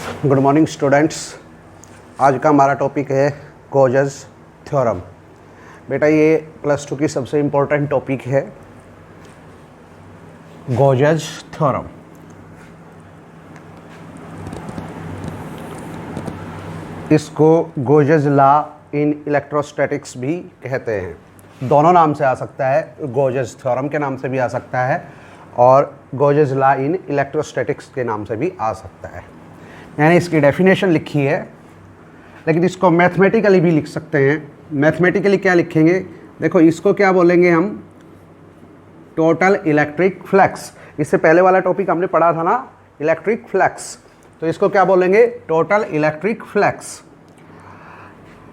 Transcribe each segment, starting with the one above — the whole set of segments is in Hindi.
Good morning students. आज का हमारा टॉपिक है गॉजेस थ्योरम। बेटा ये प्लस टू की सबसे इम्पोर्टेंट टॉपिक है गॉजेस थ्योरम। इसको गॉजेस लॉ इन इलेक्ट्रोस्टैटिक्स भी कहते हैं। दोनों नाम से आ सकता है, गॉजेस थ्योरम के नाम से भी आ सकता है और गॉजेस लॉ इन इलेक्ट्रोस्टैटिक्स के नाम से भी आ सकता है। यानी इसकी डेफिनेशन लिखी है, लेकिन इसको मैथमेटिकली भी लिख सकते हैं। मैथमेटिकली क्या लिखेंगे? देखो इसको क्या बोलेंगे हम, टोटल इलेक्ट्रिक फ्लक्स। इससे पहले वाला टॉपिक हमने पढ़ा था ना, इलेक्ट्रिक फ्लक्स, तो इसको क्या बोलेंगे? Total electric flux.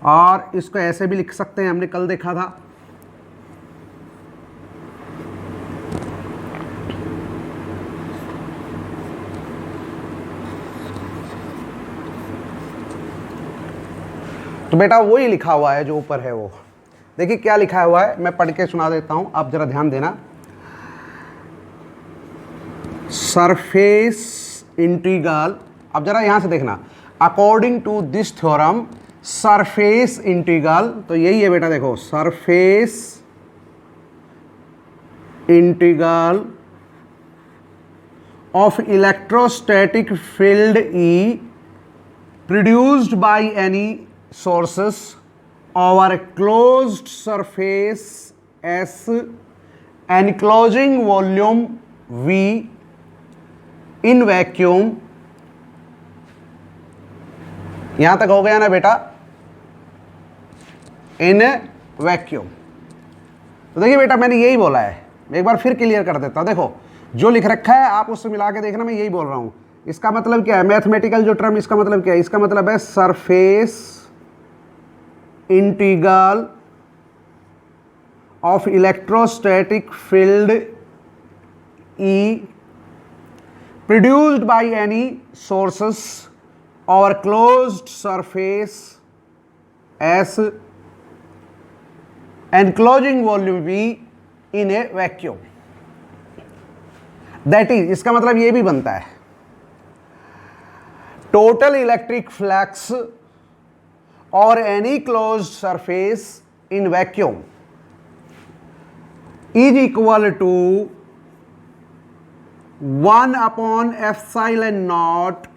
और इसको ऐसे भी लिख सकते हैं, हमने कल देखा था, तो बेटा वही लिखा हुआ है जो ऊपर है वो। देखिए क्या लिखा हुआ है, मैं पढ़ के सुना देता हूं, आप जरा ध्यान देना। सरफेस इंटीग्रल, अब जरा यहां से देखना, according to this theorem surface integral, तो यही है बेटा, देखो surface integral of electrostatic field E produced by any sources over a closed surface S enclosing volume V in vacuum। यहां तक हो गया ना बेटा, इन वैक्यूम। तो देखिए बेटा मैंने यही बोला है, मैं एक बार फिर क्लियर कर देता हूं। देखो जो लिख रखा है आप उससे मिला के देखना, मैं यही बोल रहा हूं। इसका मतलब क्या है? मैथमेटिकल जो टर्म, इसका मतलब क्या है? इसका मतलब है surface integral of electrostatic field E produced by any sources or closed surface S enclosing volume V in a vacuum। That is, इसका मतलब ये भी बनता है total electric flux or any closed surface in vacuum is equal to 1 upon epsilon naught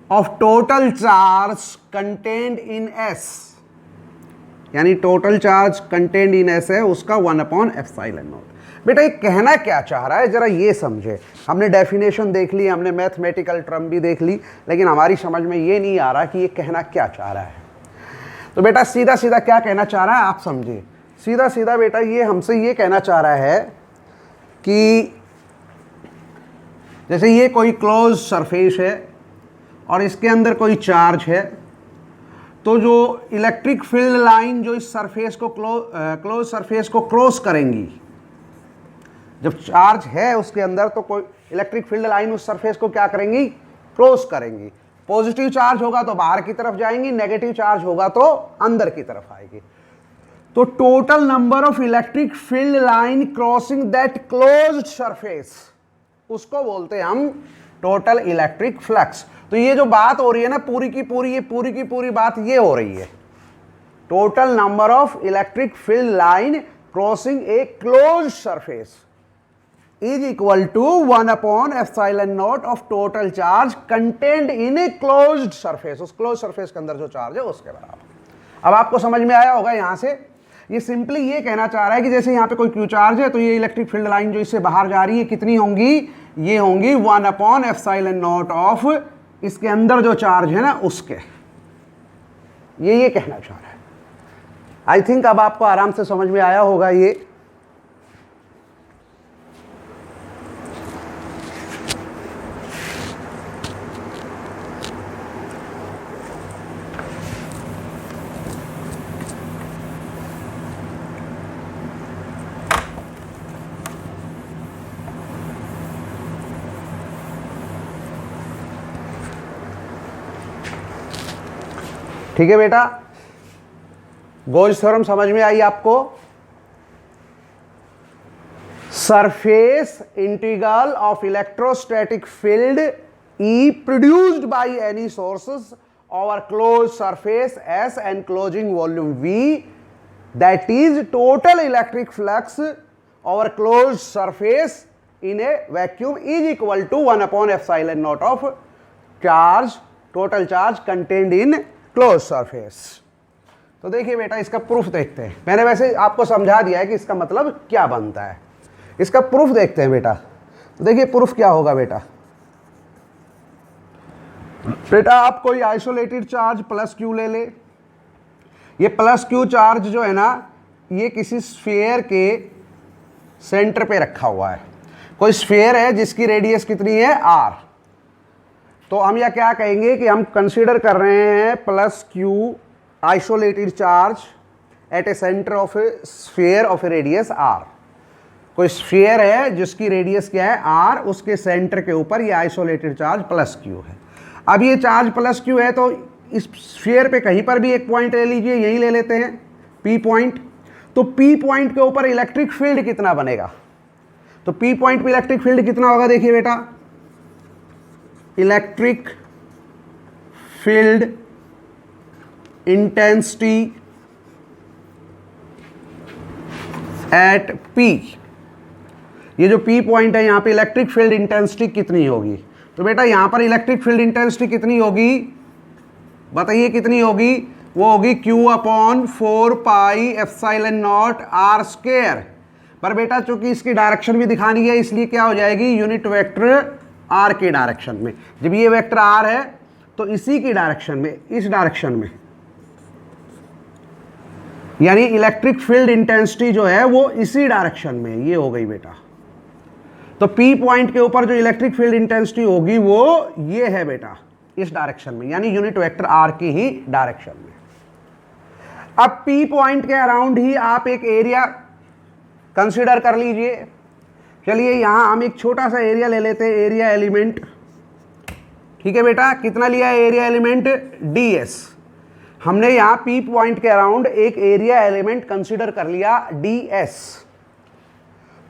of total charge contained in S। यानी टोटल चार्ज कंटेंड इन S है, उसका 1 अपॉन एप्सिलॉन नॉट। बेटा ये कहना क्या चाह रहा है, जरा ये समझे। हमने डेफिनेशन देख ली, हमने मैथमेटिकल टर्म भी देख ली, लेकिन हमारी समझ में ये नहीं आ रहा कि ये कहना क्या चाह रहा है। तो बेटा सीधा सीधा क्या कहना चाह रहा है आप समझिए। सीधा सीधा बेटा ये हमसे ये कहना चाह रहा है कि जैसे ये कोई क्लोज सरफेस है और इसके अंदर कोई चार्ज है, तो जो इलेक्ट्रिक फील्ड लाइन जो इस सरफेस को क्लोज सरफेस को क्रॉस करेंगी, जब चार्ज है उसके अंदर तो कोई इलेक्ट्रिक फील्ड लाइन उस सरफेस को क्या करेंगी? क्रॉस करेंगी। पॉजिटिव चार्ज होगा तो बाहर की तरफ जाएंगी, नेगेटिव चार्ज होगा तो अंदर की तरफ आएगी। तो total number of electric field line crossing that closed surface, उसको बोलते हैं हम टोटल इलेक्ट्रिक फ्लक्स। तो ये जो बात हो रही है ना पूरी की पूरी, ये पूरी की पूरी बात ये हो रही है, total number of electric field line crossing A closed surface is equal to 1 upon epsilon naught of total charge contained in a closed surface। उस क्लोज सरफेस के अंदर जो चार्ज है उसके बराबर। अब आपको समझ में आया होगा। यहां से ये सिंपली ये कहना चाह रहा है कि जैसे यहां पे कोई क्यू चार्ज है, तो ये इलेक्ट्रिक फील्ड लाइन जो इससे बाहर जा रही है कितनी होंगी? ये होंगी 1 अपॉन एप्सिलॉन नॉट ऑफ इसके अंदर जो चार्ज है ना उसके। ये कहना चाह रहा है। आई थिंक अब आपको आराम से समझ में आया होगा ये। ठीक है बेटा, गॉस थ्योरम समझ में आई आपको? Surface integral of electrostatic field E produced by any sources over closed surface S and closing volume V, that is total electric flux over closed surface in a vacuum is equal to 1 upon epsilon naught of charge, total charge contained in closed surface. तो देखिए बेटा इसका प्रूफ देखते हैं. मैंने वैसे आपको समझा दिया है कि इसका मतलब क्या बनता है. इसका प्रूफ देखते हैं बेटा. तो देखिए प्रूफ क्या होगा बेटा. बेटा आप कोई आइसोलेटेड चार्ज प्लस क्यू ले ले. ये प्लस क्यू चार्ज जो है ना, ये किसी स्फीयर के सेंटर पे रखा हुआ है. कोई स्फीयर है जिसकी रेडियस कितनी है r. तो हम यह क्या कहेंगे कि हम कंसीडर कर रहे हैं plus Q isolated charge at A centre of A sphere of A radius r. कोई स्फीयर है जिसकी रेडियस क्या है r, उसके सेंटर के ऊपर ये आइसोलेटेड चार्ज प्लस क्यू है. अब ये चार्ज प्लस क्यू है तो इस स्फीयर पे कहीं पर भी एक पॉइंट ले लीजिए, यही ले लेते हैं P पॉइंट. तो P पॉइंट के ऊपर इलेक्ट्रिक फील्ड कितना बनेगा. तो P पॉइंट पे इलेक्ट्रिक फील्ड कितना होगा. देखिए बेटा electric field intensity at P, ये जो P पॉइंट है यहां पे इलेक्ट्रिक फील्ड इंटेंसिटी कितनी होगी. तो बेटा यहां पर इलेक्ट्रिक फील्ड इंटेंसिटी कितनी होगी, बताइए कितनी होगी. वो होगी Q upon 4 pi epsilon not r square. पर बेटा चूंकि इसकी डायरेक्शन भी दिखानी है इसलिए क्या हो जाएगी, यूनिट वेक्टर r के डायरेक्शन में. जब ये वेक्टर r है तो इसी की डायरेक्शन में, इस डायरेक्शन में, यानी इलेक्ट्रिक फील्ड इंटेंसिटी जो है वो इसी डायरेक्शन में, ये हो गई बेटा. तो P पॉइंट के ऊपर जो इलेक्ट्रिक फील्ड इंटेंसिटी होगी वो ये है बेटा, इस डायरेक्शन में, यानी यूनिट वेक्टर r की ही डायरेक्शन में. अब P पॉइंट के अराउंड ही आप एक एरिया कंसीडर कर लीजिए. चलिए यहां हम एक छोटा सा एरिया ले लेते हैं, एरिया एलिमेंट. ठीक है बेटा, कितना लिया है एरिया एलिमेंट, ds. हमने यहां P पॉइंट के अराउंड एक एरिया एलिमेंट कंसीडर कर लिया ds.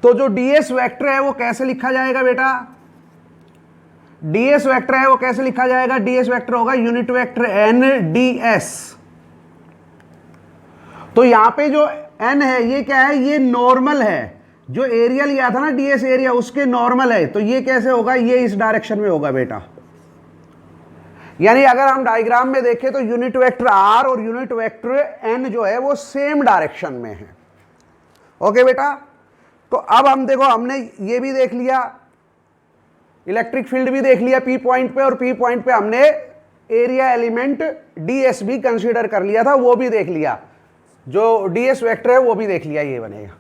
तो जो ds वेक्टर है वो कैसे लिखा जाएगा बेटा, ds वेक्टर है वो कैसे लिखा जाएगा, ds वेक्टर होगा यूनिट वेक्टर n ds. तो यहां पे जो n है ये क्या है, ये नॉर्मल है. जो एरिया लिया था ना ds एरिया, उसके नॉर्मल है. तो ये कैसे होगा, ये इस डायरेक्शन में होगा बेटा. यानी अगर हम डायग्राम में देखें तो यूनिट वेक्टर r और यूनिट वेक्टर n जो है वो सेम डायरेक्शन में है. ओके बेटा. तो अब हम देखो, हमने ये भी देख लिया, इलेक्ट्रिक फील्ड भी देख लिया P पॉइंट पे, और P पॉइंट पे हमने एरिया एलिमेंट ds भी कंसीडर कर लिया था, वो भी देख लिया. जो ds वेक्टर है वो भी देख लिया, ये बनेगा.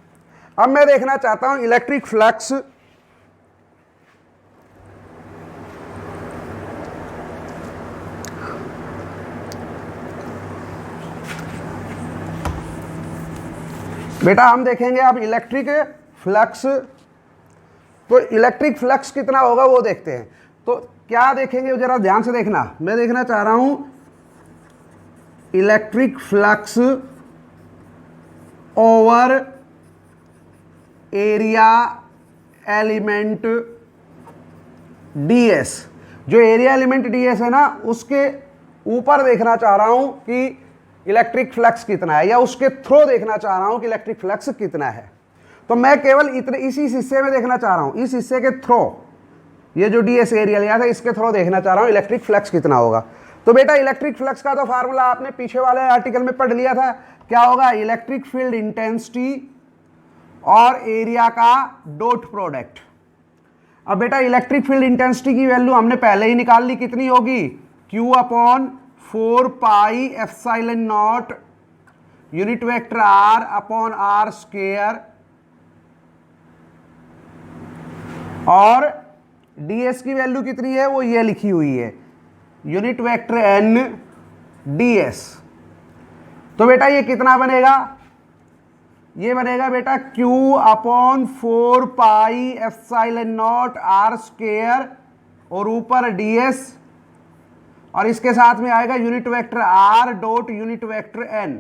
अब मैं देखना चाहता हूं इलेक्ट्रिक फ्लक्स बेटा. हम देखेंगे अब इलेक्ट्रिक फ्लक्स. तो इलेक्ट्रिक फ्लक्स कितना होगा वो देखते हैं. तो क्या देखेंगे जरा ध्यान से देखना. मैं देखना चाह रहा हूं electric flux over area element ds. जो एरिया एलिमेंट ds है ना, उसके ऊपर देखना चाह रहा हूं कि इलेक्ट्रिक फ्लक्स कितना है, या उसके थ्रो देखना चाह रहा हूं कि इलेक्ट्रिक फ्लक्स कितना है. तो मैं केवल इतने इसी हिस्से में देखना चाह रहा हूं, इस हिस्से के थ्रो, ये जो ds एरिया लिया था इसके थ्रो देखना चाह रहा हूं इलेक्ट्रिक फ्लक्स कितना होगा. तो बेटा इलेक्ट्रिक फ्लक्स का तो फार्मूला आपने पीछे वाले आर्टिकल में पढ़ लिया था. क्या होगा, इलेक्ट्रिक फील्ड इंटेंसिटी और एरिया का डॉट प्रोडक्ट. अब बेटा इलेक्ट्रिक फील्ड इंटेंसिटी की वैल्यू हमने पहले ही निकाल ली, कितनी होगी, Q upon 4 pi epsilon not unit vector r upon r square, और ds की वैल्यू कितनी है वो ये लिखी हुई है, यूनिट वेक्टर n ds. तो बेटा ये कितना बनेगा, ये बनेगा बेटा Q upon 4 pi epsilon not r square और ऊपर ds, और इसके साथ में आएगा unit vector r dot unit vector n.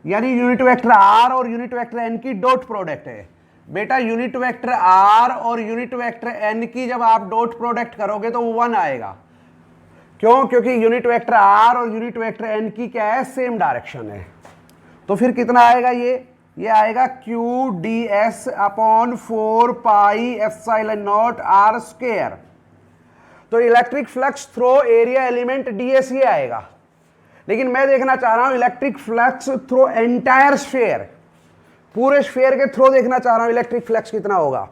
यानी यूनिट वेक्टर r और यूनिट वेक्टर n की डॉट प्रोडक्ट है. बेटा यूनिट वेक्टर आर और यूनिट वेक्टर एन की जब आप डॉट प्रोडक्ट करोगे तो वो 1 आएगा। क्यों? क्योंकि यूनिट वेक्टर आर और यूनिट वेक्टर एन की क्या है, सेम डायरेक्शन है। तो फिर कितना आएगा ये आएगा q D S upon 4 pi epsilon not are square. तो electric flux through area element d s ये आएगा, लेकिन मैं देखना चाह रहा हूं electric flux through entire sphere, पूरे स्फीयर के थ्रो देखना चाह रहा हूं इलेक्ट्रिक फ्लक्स कितना होगा।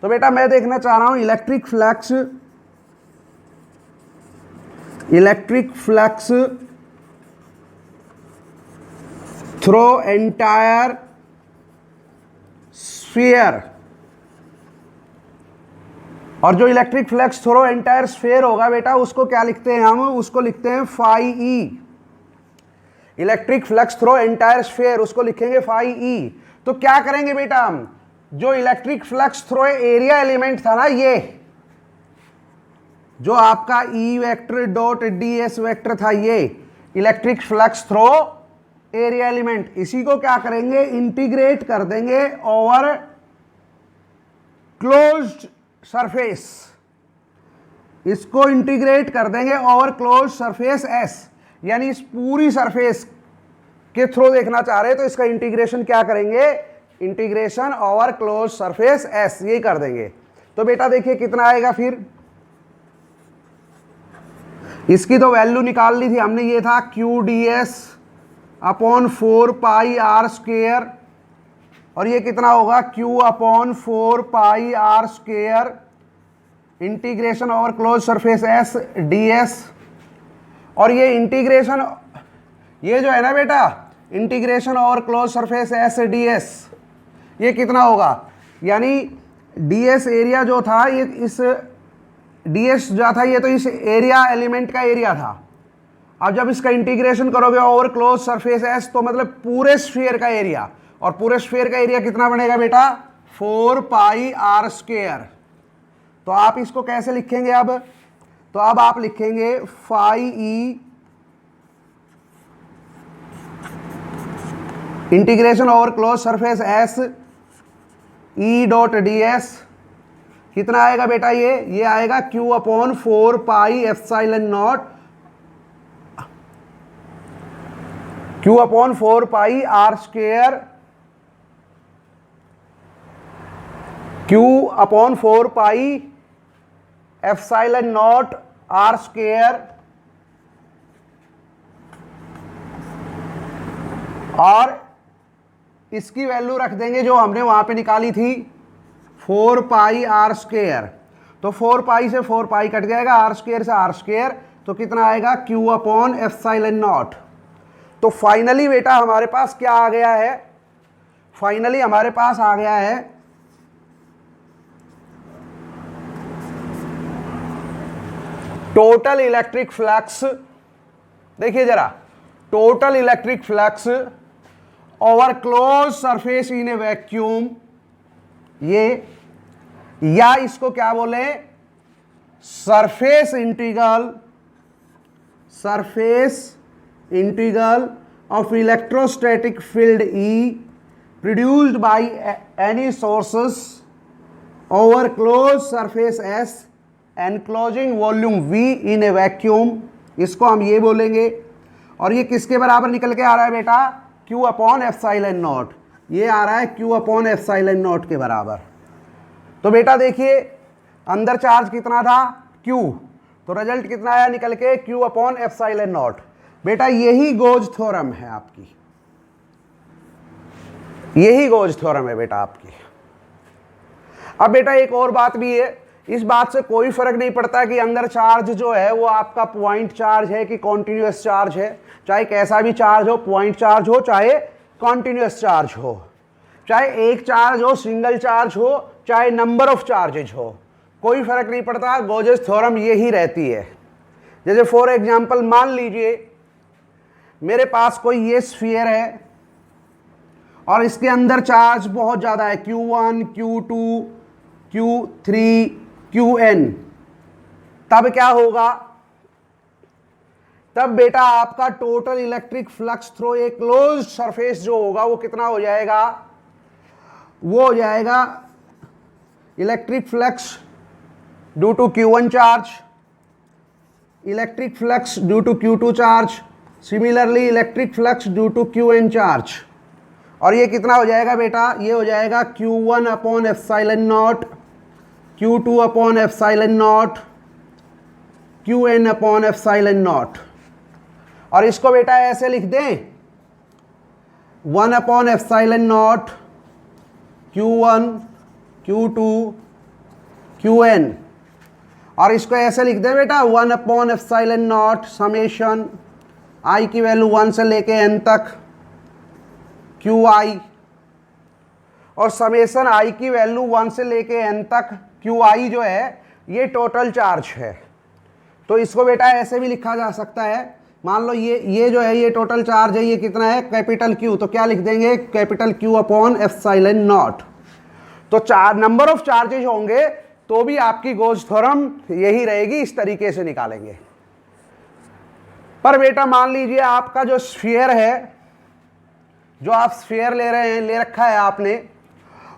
तो बेटा मैं देखना चाह रहा हूं electric flux through entire sphere, और जो electric flux through entire sphere होगा बेटा उसको क्या लिखते हैं हम, उसको लिखते हैं phi E. Electric flux through entire sphere उसको लिखेंगे फाई ई। तो क्या करेंगे बेटा हम, जो electric flux through area element था ना, ये जो आपका E vector dot D S vector था, ये electric flux through area element, इसी को क्या करेंगे, इंटीग्रेट कर देंगे ओवर क्लोज्ड सरफेस। इसको इंटीग्रेट कर देंगे ओवर क्लोज्ड सरफेस एस, यानी इस पूरी सरफेस के थ्रू देखना चाह रहे हैं तो इसका इंटीग्रेशन क्या करेंगे, integration over closed surface S, ये कर देंगे। तो बेटा देखिए कितना आएगा, फिर इसकी तो वैल्यू निकाल ली थी हमने, ये था Q D S upon 4 pi R square, और ये कितना होगा Q upon 4 pi R square integration over close surface S ds। और ये इंटीग्रेशन, ये जो है ना बेटा integration over close surface S ds, ये कितना होगा, यानी ds एरिया जो था, ये इस ds जो था ये तो इस एरिया एलिमेंट का एरिया था। अब जब इसका इंटीग्रेशन करोगे ओवर क्लोज सरफेस S तो मतलब पूरे स्फीयर का एरिया, और पूरे स्फीयर का एरिया कितना बनेगा बेटा, 4 पाई आर स्क्वायर। तो आप इसको कैसे लिखेंगे अब, तो अब आप लिखेंगे phi E integration over close surface S E dot D S, कितना आएगा बेटा, ये आएगा Q upon 4 pi epsilon naught, Q upon 4 pi R square, Q upon 4 pi epsilon not are square, और इसकी वैल्यू रख देंगे जो हमने वहां पे निकाली थी 4 पाई आर स्क्वायर। तो 4 पाई से 4 पाई कट जाएगा, आर स्क्वायर से आर स्क्वायर, तो कितना आएगा Q अपॉन एप्सिलॉन नॉट। तो फाइनली बेटा हमारे पास क्या आ गया है, फाइनली हमारे पास आ गया है टोटल इलेक्ट्रिक फ्लक्स। देखिए जरा, total electric flux over close surface in A vacuum, ये, या इसको क्या बोले, surface integral of electrostatic field E produced by any sources over close surface S enclosing volume V in A vacuum, इसको हम ये बोलेंगे। और ये किसके बराबर निकल के आ रहा है बेटा, Q अपॉन एप्सिलॉन नॉट, ये आ रहा है Q अपॉन एप्सिलॉन नॉट के बराबर। तो बेटा देखिए अंदर चार्ज कितना था Q, तो रिजल्ट कितना आया निकल के, Q अपॉन एप्सिलॉन नॉट। बेटा यही गोज थ्योरम है आपकी, यही गोज थ्योरम है बेटा आपकी। अब बेटा एक और बात भी है, इस बात से कोई फर्क नहीं पड़ता कि अंदर चार्ज जो है वो आपका पॉइंट चार्ज है कि कॉन्टिन्यूअस चार्ज है, चाहे कैसा भी चार्ज हो, पॉइंट चार्ज हो चाहे कॉन्टिन्यूअस चार्ज हो, चाहे एक चार्ज हो, सिंगल चार्ज हो, चाहे नंबर ऑफ चार्जेज हो, कोई फर्क नहीं पड़ता, गोजेस थ्योरम यही रहती है। जैसे फॉर एग्जांपल मान लीजिए मेरे पास कोई ये स्फीयर है और इसके अंदर चार्ज बहुत ज़्यादा है, Q1, Q2, Q3, Qn, तब क्या होगा, तब बेटा आपका total electric flux through a closed surface जो होगा वो कितना हो जाएगा, वो हो जाएगा electric flux due to Q1 charge, electric flux due to Q2 charge, similarly electric flux due to Qn charge. और ये कितना हो जाएगा बेटा, ये हो जाएगा Q1 upon epsilon not, Q2 upon epsilon not, Qn upon epsilon not. और इसको बेटा ऐसे लिख दें 1 upon epsilon not Q1 Q2 Qn। और इसको ऐसे लिख दें बेटा 1 upon epsilon not summation i की वैल्यू 1 से लेके n तक Qi, और समेशन i की वैल्यू 1 से लेके n तक Qi जो है ये टोटल चार्ज है। तो इसको बेटा ऐसे भी लिखा जा सकता है, मान लो ये जो है ये टोटल चार्ज है, ये कितना है कैपिटल Q, तो क्या लिख देंगे capital Q upon epsilon not. तो नंबर ऑफ चार्जेज होंगे तो भी आपकी गोज थ्योरम यही रहेगी, इस तरीके से निकालेंगे। पर बेटा मान लीजिए आपका जो स्फीयर है, जो आप स्फीयर ले रहे हैं, ले रखा है आपने,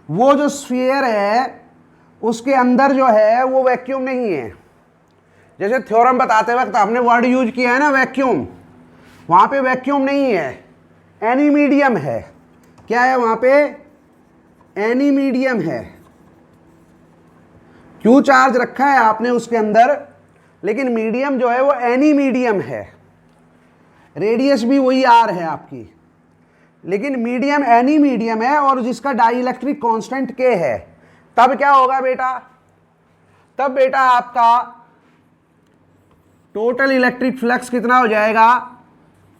वो जो स्फीयर है उसके अंदर जो है वो वैक्यूम नहीं है। जैसे थ्योरम बताते वक्त आपने वर्ड यूज किया है ना वैक्यूम, वहां पे वैक्यूम नहीं है, एनी मीडियम है। क्या है वहां पे, एनी मीडियम है। क्यू चार्ज रखा है आपने उसके अंदर, लेकिन मीडियम जो है वो एनी मीडियम है, रेडियस भी वही आर है आपकी, लेकिन मीडियम एनी मीडियम है और जिसका डाइइलेक्ट्रिक कांस्टेंट के है। तब क्या होगा बेटा, तब बेटा आपका टोटल इलेक्ट्रिक फ्लक्स कितना हो जाएगा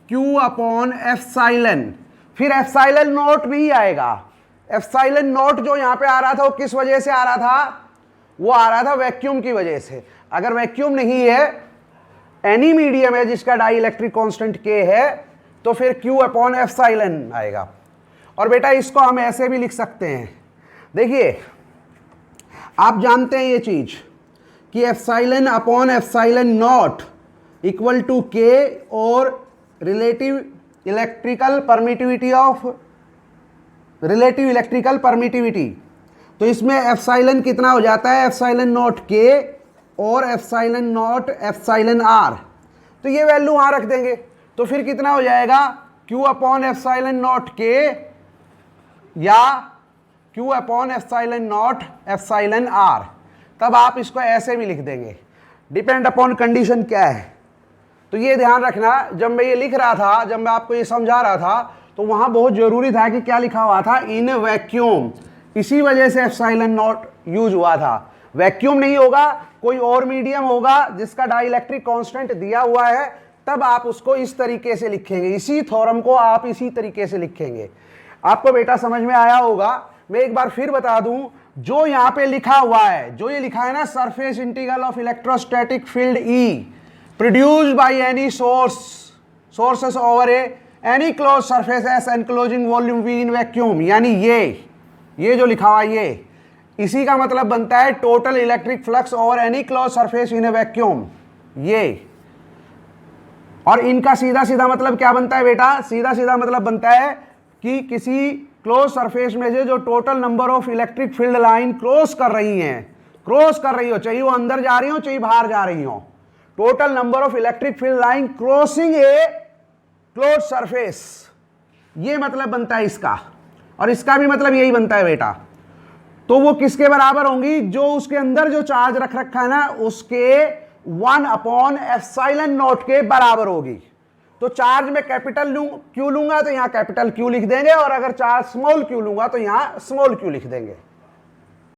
Q अपॉन एप्सिलॉन। फिर एप्सिलॉन नॉट नहीं आएगा, एप्सिलॉन नॉट जो यहां पे आ रहा था वो किस वजह से आ रहा था, वो आ रहा था वैक्यूम की वजह से। अगर वैक्यूम नहीं है, एनी मीडियम है जिसका डाइइलेक्ट्रिक कांस्टेंट K है, तो फिर Q अपॉन एप्सिलॉन आएगा। और बेटा इसको हम ऐसे भी लिख सकते हैं, देखिए आप जानते हैं ये चीज कि epsilon upon epsilon naught equal to K और रिलेटिव इलेक्ट्रिकल परमिटिविटी। तो इसमें एप्सिलॉन कितना हो जाता है, एप्सिलॉन नॉट K और एप्सिलॉन नॉट एप्सिलॉन R। तो ये वैल्यू वहां रख देंगे, तो फिर कितना हो जाएगा Q upon epsilon naught K या Q upon epsilon naught epsilon R। तब आप इसको ऐसे भी लिख देंगे, डिपेंड अपॉन कंडीशन क्या है। तो ये ध्यान रखना, जब मैं ये लिख रहा था, जब मैं आपको ये समझा रहा था, तो वहां बहुत जरूरी था कि क्या लिखा हुआ था, इन वैक्यूम। इसी वजह से एप्सिलॉन नॉट यूज हुआ था। वैक्यूम नहीं होगा, कोई और मीडियम होगा जिसका डाइइलेक्ट्रिक कांस्टेंट दिया हुआ है, तब आप उसको इस तरीके से लिखेंगे, इसी थ्योरम को आप इसी तरीके से लिखेंगे। आपको बेटा समझ में आया होगा। मैं एक बार फिर बता दूं, जो यहां पे लिखा हुआ है, जो ये लिखा है ना, surface integral of electrostatic field E produced by any sources over any close surface S enclosing volume V in vacuum, यानी ये जो लिखा हुआ है, इसी का मतलब बनता है total electric flux over any close surface in A vacuum. ये और इनका सीधा सीधा मतलब क्या बनता है बेटा, सीधा सीधा मतलब बनता है कि किसी क्लोज सरफेस में से जो total number of electric field line cross कर रही हो, चाहे वो अंदर जा रही हो चाहे बाहर जा रही हो, total number of electric field line crossing A close surface, ये मतलब बनता है इसका। और इसका भी मतलब यही बनता है बेटा। तो वो किसके बराबर होंगी, जो उसके अंदर जो चार्ज रख रखा है ना, उसके 1 अपॉन एप्सिलॉन नॉट के बराबर होगी। तो चार्ज में कैपिटल Q लूंगा तो यहां कैपिटल Q लिख देंगे, और अगर चार्ज स्मॉल q लूंगा तो यहां स्मॉल q लिख देंगे।